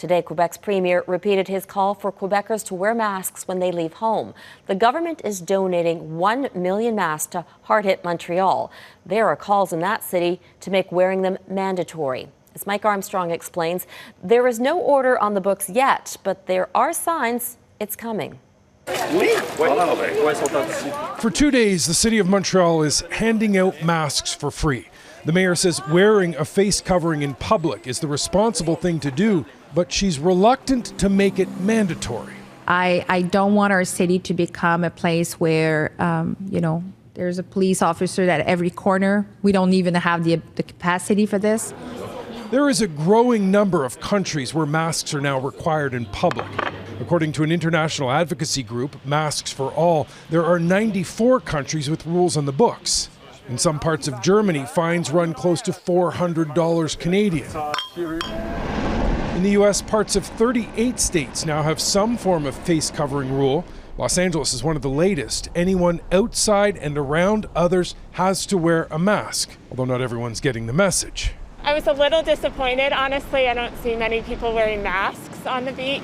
Today, Quebec's premier repeated his call for Quebecers to wear masks when they leave home. The government is donating 1 million masks to hard-hit Montreal. There are calls in that city to make wearing them mandatory. As Mike Armstrong explains, there is no order on the books yet, but there are signs it's coming. For 2 days, the city of Montreal is handing out masks for free. The mayor says wearing a face covering in public is the responsible thing to do, but she's reluctant to make it mandatory. I don't want our city to become a place where, there's a police officer at every corner. We don't even have the capacity for this. There is a growing number of countries where masks are now required in public. According to an international advocacy group, Masks for All, there are 94 countries with rules on the books. In some parts of Germany, fines run close to $400 Canadian. In the U.S., parts of 38 states now have some form of face covering rule. Los Angeles is one of the latest. Anyone outside and around others has to wear a mask, although not everyone's getting the message. I was a little disappointed. Honestly, I don't see many people wearing masks on the beach.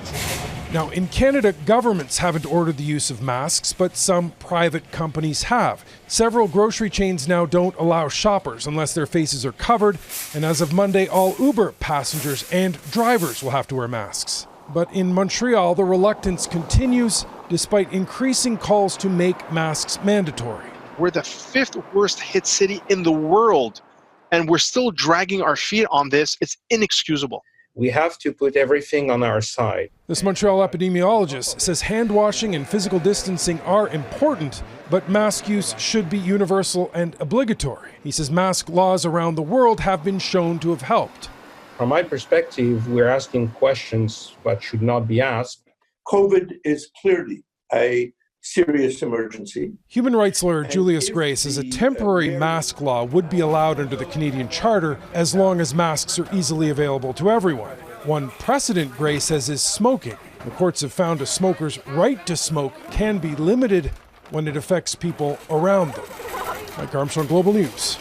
Now, in Canada, governments haven't ordered the use of masks, but some private companies have. Several grocery chains now don't allow shoppers unless their faces are covered, and as of Monday, all Uber passengers and drivers will have to wear masks. But in Montreal, the reluctance continues despite increasing calls to make masks mandatory. We're the 5th worst hit city in the world, and we're still dragging our feet on this. It's inexcusable. We have to put everything on our side. This Montreal epidemiologist says hand washing and physical distancing are important, but mask use should be universal and obligatory. He says mask laws around the world have been shown to have helped. From my perspective, we're asking questions that should not be asked. COVID is clearly a serious emergency. Human rights lawyer Julius says a temporary mask law would be allowed under the Canadian Charter as long as masks are easily available to everyone. One precedent, Gray says, is smoking. The courts have found a smoker's right to smoke can be limited when it affects people around them. Mike Armstrong, Global News.